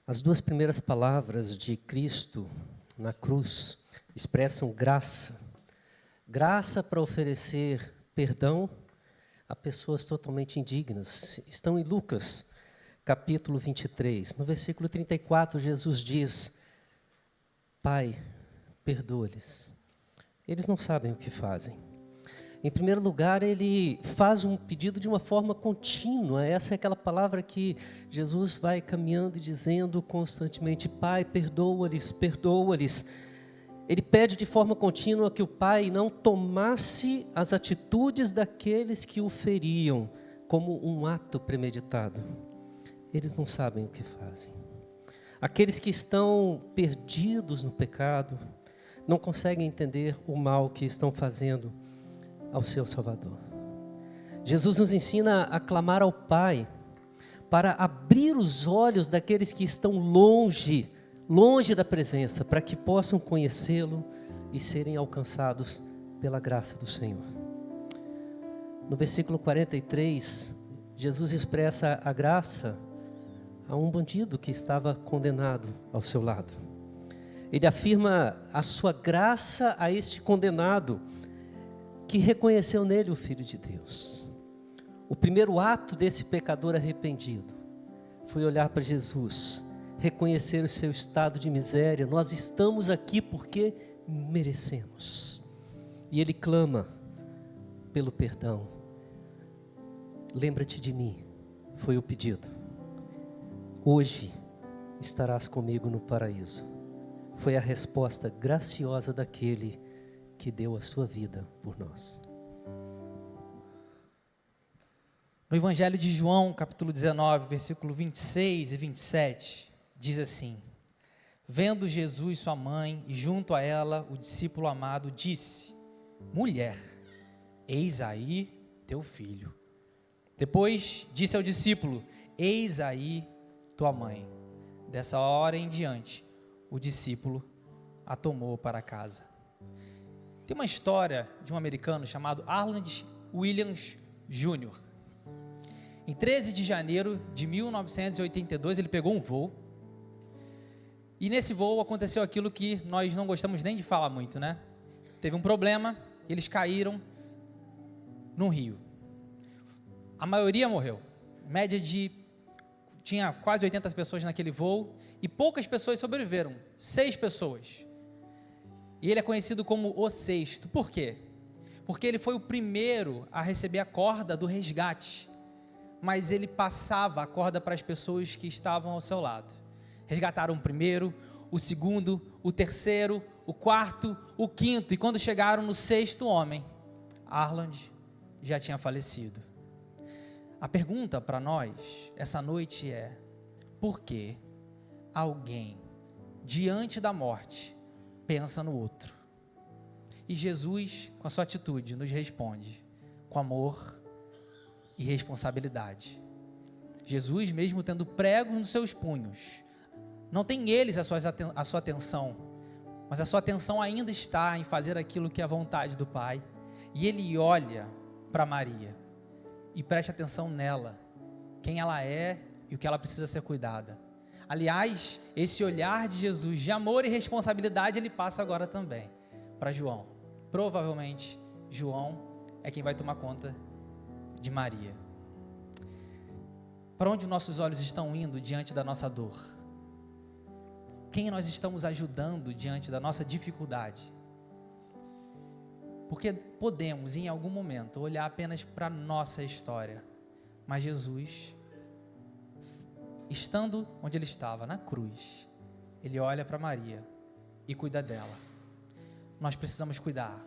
As duas primeiras palavras de Cristo na cruz expressam graça. Graça para oferecer perdão a pessoas totalmente indignas. Estão em Lucas, capítulo 23. No versículo 34, Jesus diz: Pai, perdoa-lhes. Eles não sabem o que fazem. Em primeiro lugar, ele faz um pedido de uma forma contínua. Essa é aquela palavra que Jesus vai caminhando e dizendo constantemente: Pai, perdoa-lhes, perdoa-lhes. Ele pede de forma contínua que o Pai não tomasse as atitudes daqueles que o feriam como um ato premeditado. Eles não sabem o que fazem. Aqueles que estão perdidos no pecado não conseguem entender o mal que estão fazendo ao seu Salvador. Jesus nos ensina a clamar ao Pai para abrir os olhos daqueles que estão longe da presença, para que possam conhecê-lo e serem alcançados pela graça do Senhor. No versículo 43, Jesus expressa a graça a um bandido que estava condenado ao seu lado. Ele afirma a sua graça a este condenado que reconheceu nele o Filho de Deus. O primeiro ato desse pecador arrependido foi olhar para Jesus, reconhecer o seu estado de miséria. Nós estamos aqui porque merecemos. E ele clama pelo perdão. Lembra-te de mim, foi o pedido. Hoje estarás comigo no paraíso. Foi a resposta graciosa daquele que deu a sua vida por nós. No Evangelho de João, capítulo 19, versículo 26 e 27, diz assim: Vendo Jesus sua mãe e junto a ela o discípulo amado, disse: Mulher, eis aí teu filho. Depois disse ao discípulo: Eis aí tua mãe. Dessa hora em diante, o discípulo a tomou para casa. Tem uma história de um americano chamado Arland Williams Jr. Em 13 de janeiro de 1982, ele pegou um voo. E nesse voo aconteceu aquilo que nós não gostamos nem de falar muito, né? Teve um problema, eles caíram num rio. A maioria morreu. Tinha quase 80 pessoas naquele voo e poucas pessoas sobreviveram, 6 pessoas. E ele é conhecido como o sexto. Por quê? Porque ele foi o primeiro a receber a corda do resgate, mas ele passava a corda para as pessoas que estavam ao seu lado. Resgataram o primeiro, o segundo, o terceiro, o quarto, o quinto, e quando chegaram no 6º homem, Arland já tinha falecido. A pergunta para nós essa noite é: por que alguém diante da morte pensa no outro? E Jesus, com a sua atitude, nos responde com amor e responsabilidade. Jesus, mesmo tendo pregos nos seus punhos, não tem eles a sua atenção, mas a sua atenção ainda está em fazer aquilo que é a vontade do Pai. E ele olha para Maria e presta atenção nela, quem ela é e o que ela precisa ser cuidada. Aliás, esse olhar de Jesus de amor e responsabilidade, ele passa agora também para João. Provavelmente, João é quem vai tomar conta de Maria. Para onde nossos olhos estão indo diante da nossa dor? Quem nós estamos ajudando diante da nossa dificuldade? Porque podemos, em algum momento, olhar apenas para a nossa história, mas Jesus, estando onde ele estava, na cruz, ele olha para Maria e cuida dela. Nós precisamos cuidar,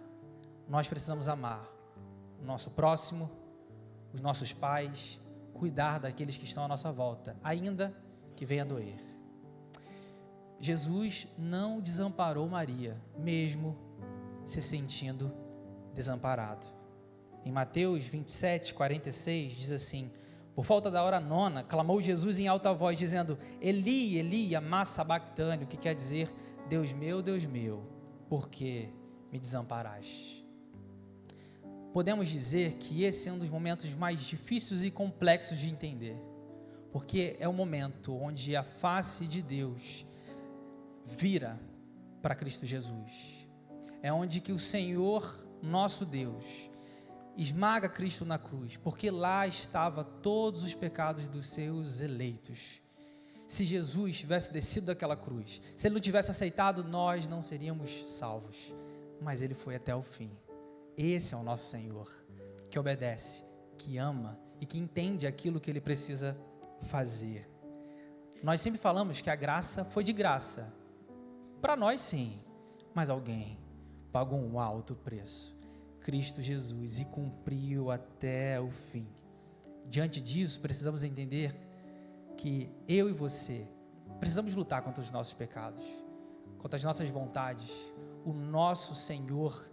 nós precisamos amar o nosso próximo, os nossos pais, cuidar daqueles que estão à nossa volta, ainda que venha doer. Jesus não desamparou Maria, mesmo se sentindo desamparado. Em Mateus 27, 46, diz assim: Por falta da hora nona, clamou Jesus em alta voz, dizendo: Eli, Eli, lama sabactani, o que quer dizer: Deus meu, por que me desamparaste? Podemos dizer que esse é um dos momentos mais difíceis e complexos de entender, porque é o momento onde a face de Deus vira para Cristo Jesus. É onde que o Senhor, nosso Deus, esmaga Cristo na cruz, porque lá estava todos os pecados dos seus eleitos. Se Jesus tivesse descido daquela cruz, se ele não tivesse aceitado, nós não seríamos salvos, mas ele foi até o fim. Esse é o nosso Senhor, que obedece, que ama e que entende aquilo que ele precisa fazer. Nós sempre falamos que a graça foi de graça, para nós sim, mas alguém pagou um alto preço, Cristo Jesus, e cumpriu até o fim. Diante disso, precisamos entender que eu e você precisamos lutar contra os nossos pecados, contra as nossas vontades. O nosso Senhor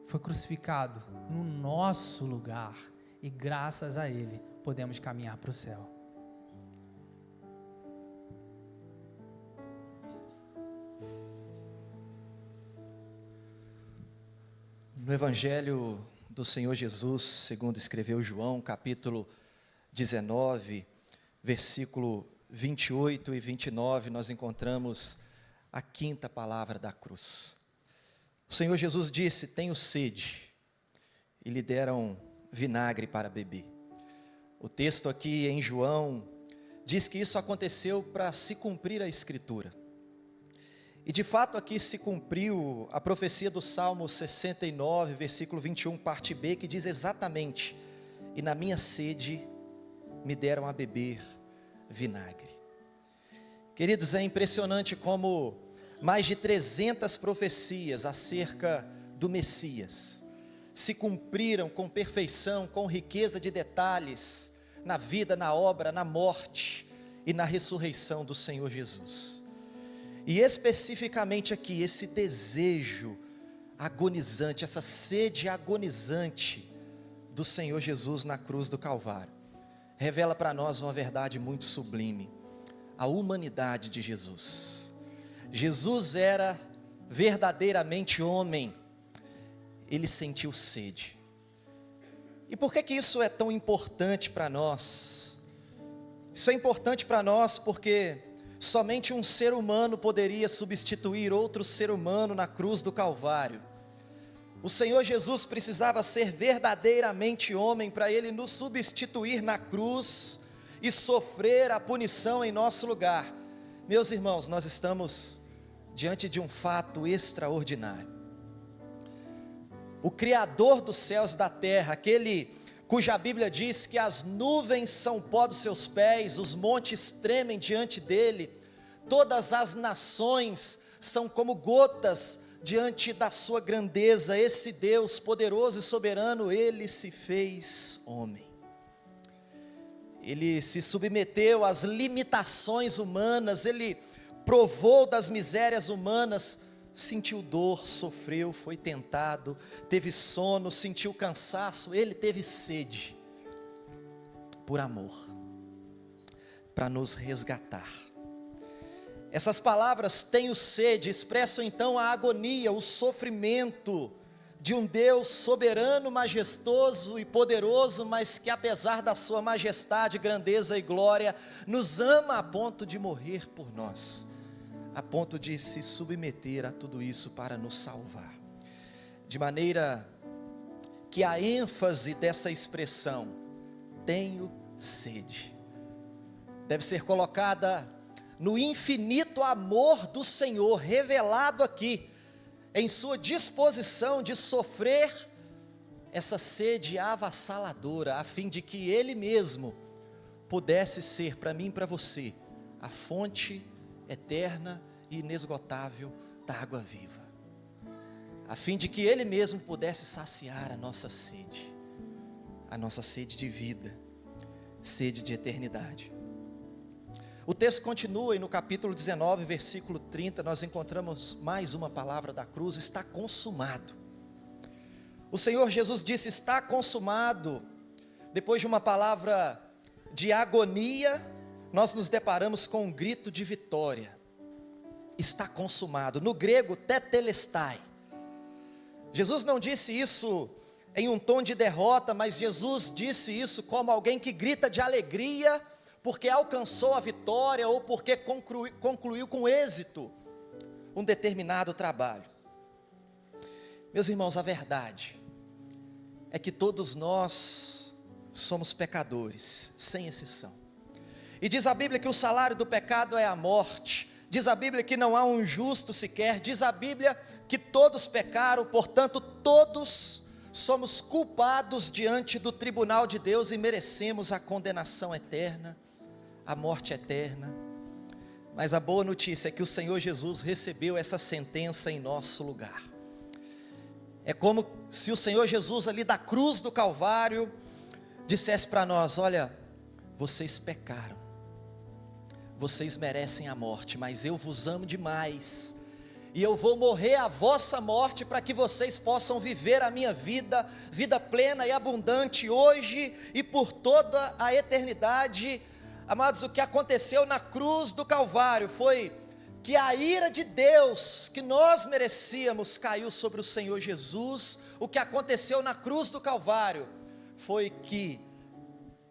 foi crucificado no nosso lugar e graças a Ele podemos caminhar para o céu. No Evangelho do Senhor Jesus, segundo escreveu João, capítulo 19, versículo 28 e 29, nós encontramos a quinta palavra da cruz. O Senhor Jesus disse: tenho sede, e lhe deram vinagre para beber. O texto aqui em João diz que isso aconteceu para se cumprir a Escritura. E de fato aqui se cumpriu a profecia do Salmo 69, versículo 21, parte B, que diz exatamente: e na minha sede me deram a beber vinagre. Queridos, é impressionante como mais de 300 profecias acerca do Messias se cumpriram com perfeição, com riqueza de detalhes, na vida, na obra, na morte e na ressurreição do Senhor Jesus. E especificamente aqui, esse desejo agonizante, essa sede agonizante do Senhor Jesus na cruz do Calvário, revela para nós uma verdade muito sublime: a humanidade de Jesus. Jesus era verdadeiramente homem, ele sentiu sede. E por que isso é tão importante para nós? Isso é importante para nós porque somente um ser humano poderia substituir outro ser humano na cruz do Calvário. O Senhor Jesus precisava ser verdadeiramente homem para ele nos substituir na cruz e sofrer a punição em nosso lugar. Meus irmãos, nós estamos diante de um fato extraordinário. O Criador dos céus e da terra, aquele cuja Bíblia diz que as nuvens são pó dos seus pés, os montes tremem diante dele, todas as nações são como gotas diante da sua grandeza. Esse Deus poderoso e soberano, ele se fez homem. Ele se submeteu às limitações humanas, ele provou das misérias humanas, sentiu dor, sofreu, foi tentado, teve sono, sentiu cansaço, ele teve sede, por amor, para nos resgatar. Essas palavras, tenho sede, expressam então a agonia, o sofrimento de um Deus soberano, majestoso e poderoso, mas que apesar da sua majestade, grandeza e glória, nos ama a ponto de morrer por nós, a ponto de se submeter a tudo isso para nos salvar. De maneira que a ênfase dessa expressão, tenho sede, deve ser colocada no infinito amor do Senhor, revelado aqui, em sua disposição de sofrer essa sede avassaladora, a fim de que Ele mesmo pudesse ser para mim e para você a fonte eterna e inesgotável da água viva, a fim de que Ele mesmo pudesse saciar a nossa sede de vida, sede de eternidade. O texto continua e no capítulo 19, versículo 30, nós encontramos mais uma palavra da cruz: está consumado. O Senhor Jesus disse: está consumado. Depois de uma palavra de agonia, nós nos deparamos com um grito de vitória: está consumado. No grego, tetelestai. Jesus não disse isso em um tom de derrota, mas Jesus disse isso como alguém que grita de alegria, porque alcançou a vitória ou porque concluiu com êxito um determinado trabalho. Meus irmãos, a verdade é que todos nós somos pecadores, sem exceção. E diz a Bíblia que o salário do pecado é a morte. Diz a Bíblia que não há um justo sequer. Diz a Bíblia que todos pecaram, portanto todos somos culpados diante do tribunal de Deus e merecemos a condenação eterna, a morte eterna. Mas a boa notícia é que o Senhor Jesus recebeu essa sentença em nosso lugar. É como se o Senhor Jesus ali da cruz do Calvário dissesse para nós: olha, vocês pecaram, vocês merecem a morte, mas eu vos amo demais, e eu vou morrer a vossa morte para que vocês possam viver a minha vida, vida plena e abundante hoje e por toda a eternidade. Amados, o que aconteceu na cruz do Calvário foi que a ira de Deus que nós merecíamos caiu sobre o Senhor Jesus. O que aconteceu na cruz do Calvário foi que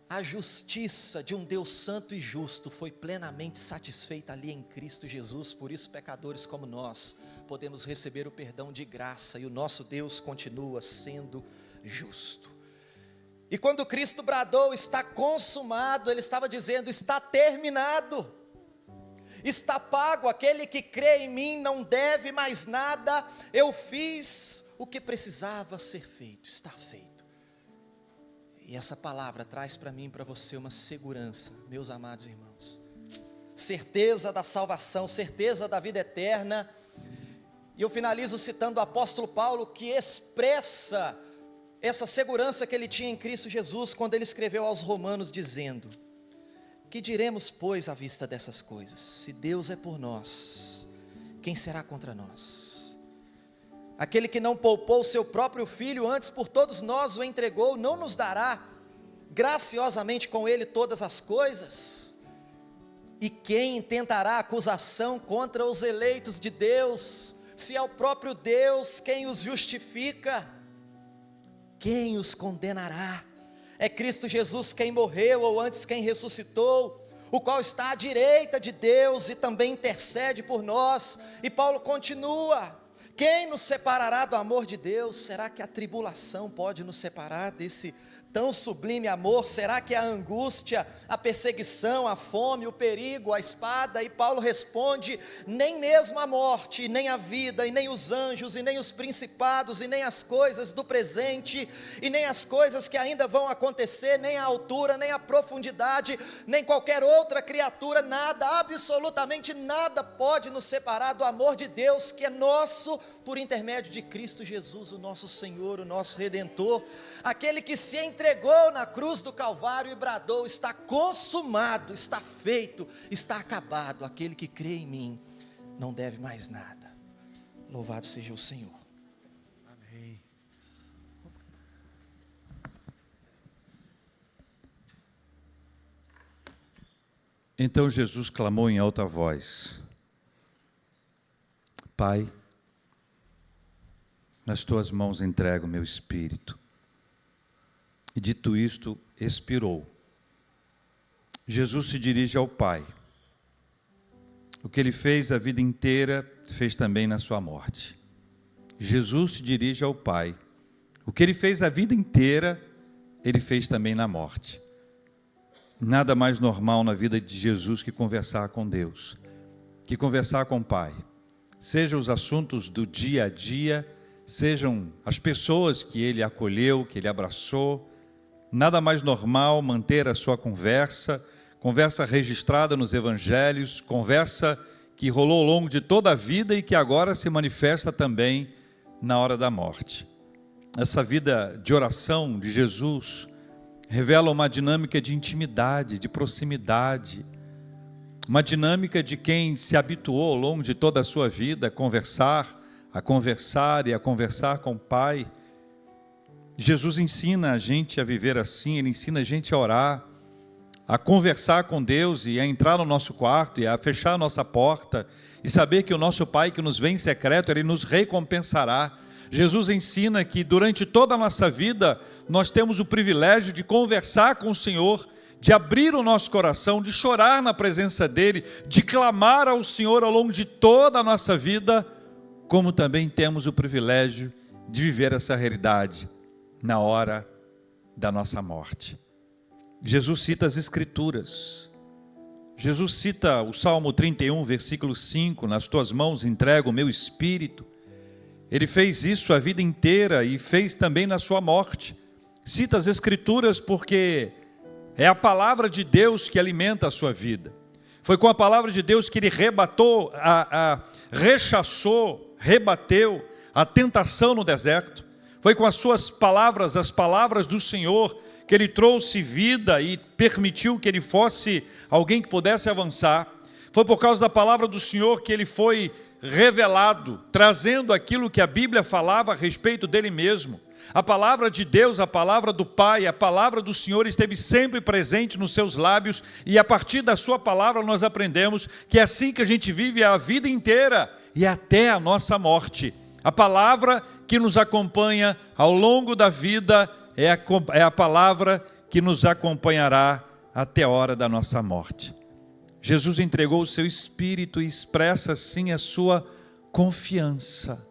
a justiça de um Deus santo e justo foi plenamente satisfeita ali em Cristo Jesus. Por isso, pecadores como nós podemos receber o perdão de graça, e o nosso Deus continua sendo justo. E quando Cristo bradou, está consumado, Ele estava dizendo: está terminado, está pago, aquele que crê em mim não deve mais nada, eu fiz o que precisava ser feito, está feito. E essa palavra traz para mim e para você uma segurança, meus amados irmãos, certeza da salvação, certeza da vida eterna. E eu finalizo citando o apóstolo Paulo, que expressa essa segurança que ele tinha em Cristo Jesus, quando ele escreveu aos Romanos dizendo: que diremos, pois, à vista dessas coisas? Se Deus é por nós, quem será contra nós? Aquele que não poupou o seu próprio filho, antes por todos nós o entregou, não nos dará graciosamente com ele todas as coisas? E quem intentará acusação contra os eleitos de Deus, se é o próprio Deus quem os justifica? Quem os condenará? É Cristo Jesus quem morreu, ou antes quem ressuscitou, o qual está à direita de Deus e também intercede por nós. E Paulo continua: quem nos separará do amor de Deus? Será que a tribulação pode nos separar desse tão sublime amor? Será que a angústia, a perseguição, a fome, o perigo, a espada? E Paulo responde: nem mesmo a morte, e nem a vida, e nem os anjos, e nem os principados, e nem as coisas do presente, e nem as coisas que ainda vão acontecer, nem a altura, nem a profundidade, nem qualquer outra criatura, nada, absolutamente nada pode nos separar do amor de Deus, que é nosso por intermédio de Cristo Jesus, o nosso Senhor, o nosso Redentor, aquele que se entregou na cruz do Calvário e bradou: está consumado, está feito, está acabado. Aquele que crê em mim não deve mais nada. Louvado seja o Senhor. Amém. Então Jesus clamou em alta voz: Pai, nas tuas mãos entrego o meu espírito. E dito isto, expirou. Jesus se dirige ao Pai. O que ele fez a vida inteira, fez também na sua morte. Jesus se dirige ao Pai. O que ele fez a vida inteira, ele fez também na morte. Nada mais normal na vida de Jesus que conversar com Deus, que conversar com o Pai. Sejam os assuntos do dia a dia, sejam as pessoas que ele acolheu, que ele abraçou. Nada mais normal manter a sua conversa registrada nos evangelhos, conversa que rolou ao longo de toda a vida e que agora se manifesta também na hora da morte. Essa vida de oração de Jesus revela uma dinâmica de intimidade, de proximidade, uma dinâmica de quem se habituou ao longo de toda a sua vida a conversar e a conversar com o Pai. Jesus ensina a gente a viver assim, ele ensina a gente a orar, a conversar com Deus e a entrar no nosso quarto e a fechar a nossa porta e saber que o nosso Pai que nos vê em secreto, ele nos recompensará. Jesus ensina que durante toda a nossa vida nós temos o privilégio de conversar com o Senhor, de abrir o nosso coração, de chorar na presença dEle, de clamar ao Senhor ao longo de toda a nossa vida, como também temos o privilégio de viver essa realidade na hora da nossa morte. Jesus cita as Escrituras. Jesus cita o Salmo 31, versículo 5, nas tuas mãos entrego o meu espírito. Ele fez isso a vida inteira e fez também na sua morte. Cita as Escrituras porque é a palavra de Deus que alimenta a sua vida. Foi com a palavra de Deus que ele rechaçou, rebateu a tentação no deserto. Foi com as suas palavras, as palavras do Senhor, que ele trouxe vida e permitiu que ele fosse alguém que pudesse avançar. Foi por causa da palavra do Senhor que ele foi revelado, trazendo aquilo que a Bíblia falava a respeito dele mesmo. A palavra de Deus, a palavra do Pai, a palavra do Senhor esteve sempre presente nos seus lábios, e a partir da sua palavra nós aprendemos que é assim que a gente vive a vida inteira e até a nossa morte. A palavra que nos acompanha ao longo da vida é a palavra que nos acompanhará até a hora da nossa morte. Jesus entregou o seu Espírito e expressa assim a sua confiança.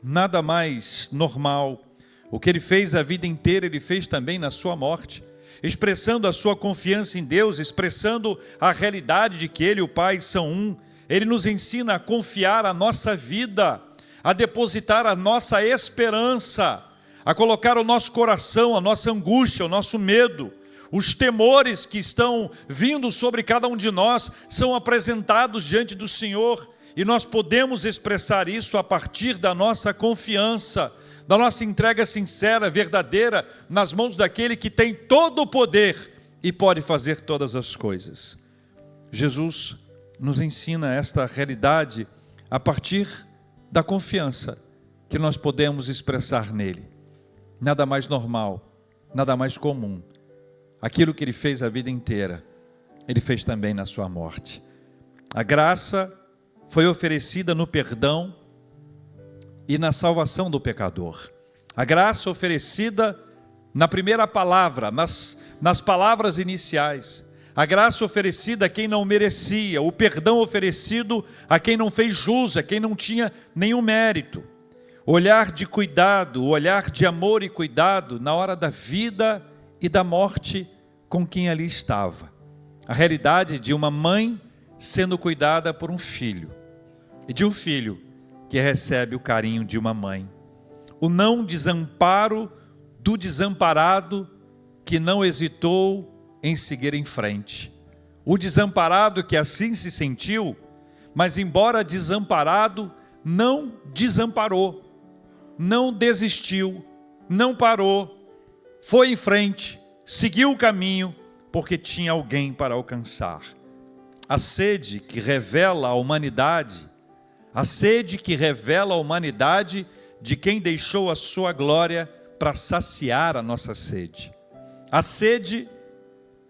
Nada mais normal. O que ele fez a vida inteira, ele fez também na sua morte, expressando a sua confiança em Deus, expressando a realidade de que ele e o Pai são um. Ele nos ensina a confiar a nossa vida, a depositar a nossa esperança, a colocar o nosso coração, a nossa angústia, o nosso medo, os temores que estão vindo sobre cada um de nós, são apresentados diante do Senhor, e nós podemos expressar isso a partir da nossa confiança, da nossa entrega sincera, verdadeira, nas mãos daquele que tem todo o poder e pode fazer todas as coisas. Jesus nos ensina esta realidade a partir da confiança que nós podemos expressar nele. Nada mais normal, nada mais comum. Aquilo que ele fez a vida inteira, ele fez também na sua morte. A graça foi oferecida no perdão e na salvação do pecador. A graça oferecida na primeira palavra, nas palavras iniciais. A graça oferecida a quem não merecia, o perdão oferecido a quem não fez jus, a quem não tinha nenhum mérito. O olhar de cuidado, o olhar de amor e cuidado na hora da vida e da morte com quem ali estava. A realidade de uma mãe sendo cuidada por um filho, e de um filho que recebe o carinho de uma mãe. O não desamparo do desamparado que não hesitou em seguir em frente. O desamparado que assim se sentiu, mas embora desamparado, não desamparou, não desistiu, não parou, foi em frente, seguiu o caminho, porque tinha alguém para alcançar. A sede que revela a humanidade, a sede que revela a humanidade de quem deixou a sua glória para saciar a nossa sede. A sede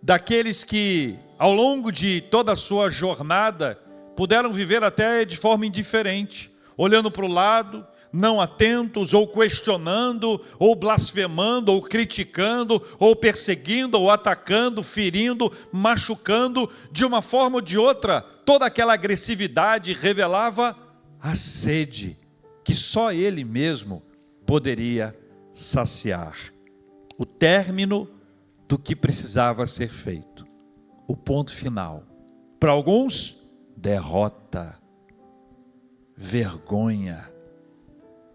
daqueles que, ao longo de toda a sua jornada, puderam viver até de forma indiferente, olhando para o lado, não atentos, ou questionando, ou blasfemando, ou criticando, ou perseguindo, ou atacando, ferindo, machucando, de uma forma ou de outra. Toda aquela agressividade revelava a sede que só ele mesmo poderia saciar. O término do que precisava ser feito. O ponto final. Para alguns, derrota, vergonha.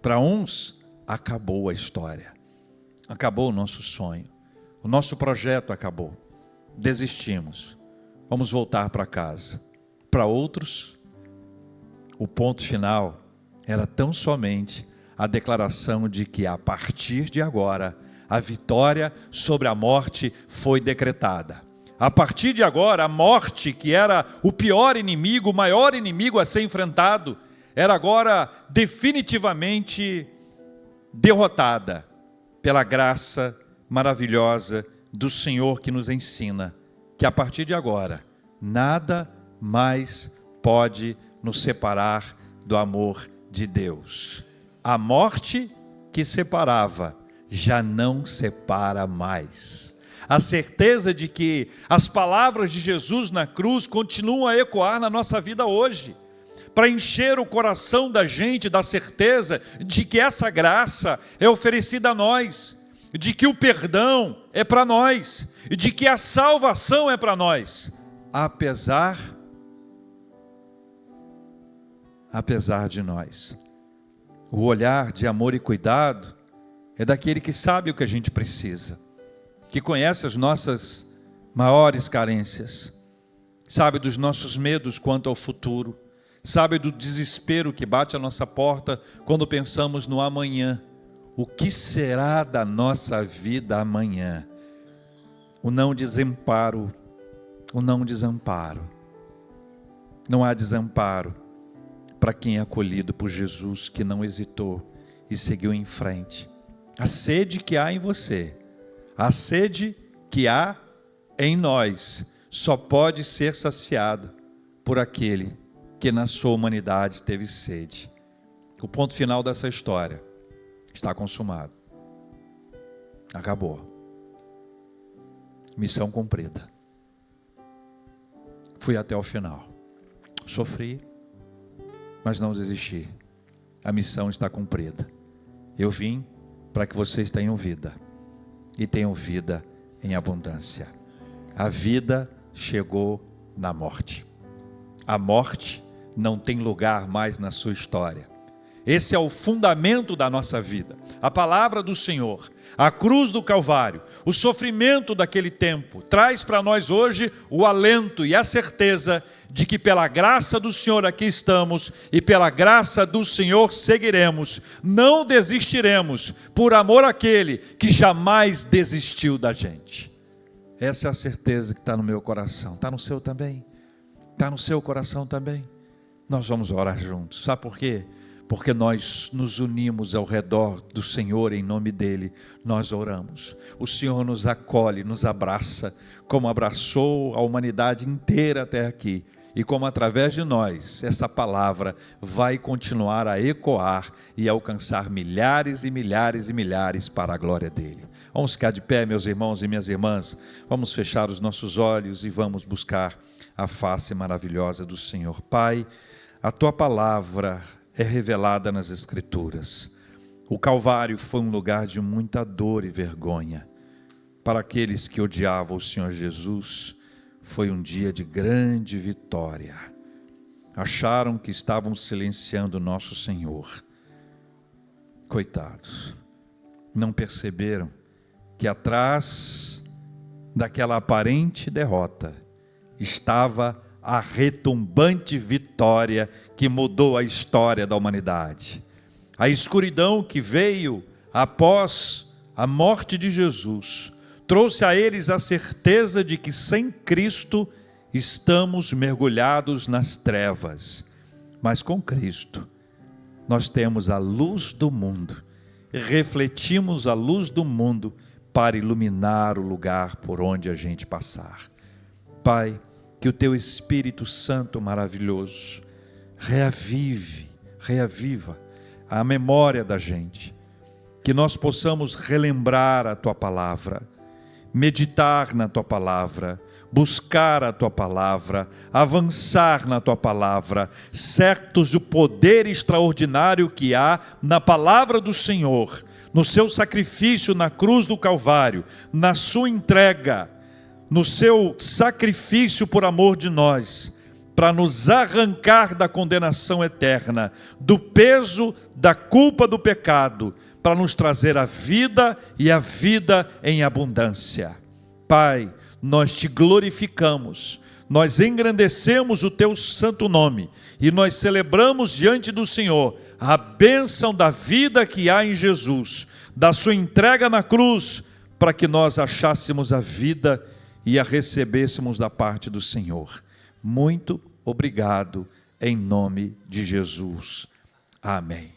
Para uns, acabou a história. Acabou o nosso sonho. O nosso projeto acabou. Desistimos. Vamos voltar para casa. Para outros, o ponto final era tão somente a declaração de que a partir de agora a vitória sobre a morte foi decretada. A partir de agora, a morte, que era o pior inimigo, o maior inimigo a ser enfrentado, era agora definitivamente derrotada pela graça maravilhosa do Senhor, que nos ensina que a partir de agora nada mais pode nos separar do amor de Deus. A morte que separava já não separa mais. a certeza de que as palavras de Jesus na cruz continuam a ecoar na nossa vida hoje, para encher o coração da gente da certeza de que essa graça é oferecida a nós, de que o perdão é para nós, e de que a salvação é para nós, apesar de nós. O olhar de amor e cuidado é daquele que sabe o que a gente precisa, que conhece as nossas maiores carências, sabe dos nossos medos quanto ao futuro, sabe do desespero que bate à nossa porta quando pensamos no amanhã. O que será da nossa vida amanhã? O não desamparo. Não há desamparo para quem é acolhido por Jesus, que não hesitou e seguiu em frente. A sede que há em você, a sede que há em nós, só pode ser saciada por aquele que na sua humanidade teve sede. O ponto final dessa história está consumado. Acabou. Missão cumprida. Fui até o final. Sofri, mas não desisti. A missão está cumprida. Eu vim para que vocês tenham vida, e tenham vida em abundância. A vida chegou na morte. A morte não tem lugar mais na sua história. Esse é o fundamento da nossa vida. A palavra do Senhor, a cruz do Calvário, o sofrimento daquele tempo, traz para nós hoje o alento e a certeza de que pela graça do Senhor aqui estamos e pela graça do Senhor seguiremos, não desistiremos, por amor àquele que jamais desistiu da gente. Essa é a certeza que está no meu coração. Está no seu também? Está no seu coração também? Nós vamos orar juntos. Sabe por quê? Porque nós nos unimos ao redor do Senhor, em nome dEle, nós oramos. O Senhor nos acolhe, nos abraça, como abraçou a humanidade inteira até aqui. E como através de nós, essa palavra vai continuar a ecoar e alcançar milhares e milhares e milhares para a glória dEle. Vamos ficar de pé, meus irmãos e minhas irmãs. Vamos fechar os nossos olhos e vamos buscar a face maravilhosa do Senhor. Pai, a Tua palavra é revelada nas Escrituras. O Calvário foi um lugar de muita dor e vergonha. Para aqueles que odiavam o Senhor Jesus, foi um dia de grande vitória. Acharam que estavam silenciando nosso Senhor. Coitados, não perceberam que atrás daquela aparente derrota estava a retumbante vitória que mudou a história da humanidade. A escuridão que veio após a morte de Jesus trouxe a eles a certeza de que sem Cristo estamos mergulhados nas trevas. Mas com Cristo nós temos a luz do mundo, refletimos a luz do mundo para iluminar o lugar por onde a gente passar. Pai, que o Teu Espírito Santo maravilhoso reaviva a memória da gente, que nós possamos relembrar a Tua palavra, meditar na Tua palavra, buscar a Tua palavra, avançar na Tua palavra, certos do poder extraordinário que há na palavra do Senhor, no Seu sacrifício na cruz do Calvário, na Sua entrega, no Seu sacrifício por amor de nós, para nos arrancar da condenação eterna, do peso da culpa do pecado, para nos trazer a vida e a vida em abundância. Pai, nós Te glorificamos, nós engrandecemos o Teu santo nome e nós celebramos diante do Senhor a bênção da vida que há em Jesus, da Sua entrega na cruz, para que nós achássemos a vida e a recebêssemos da parte do Senhor. Muito obrigado, em nome de Jesus. Amém.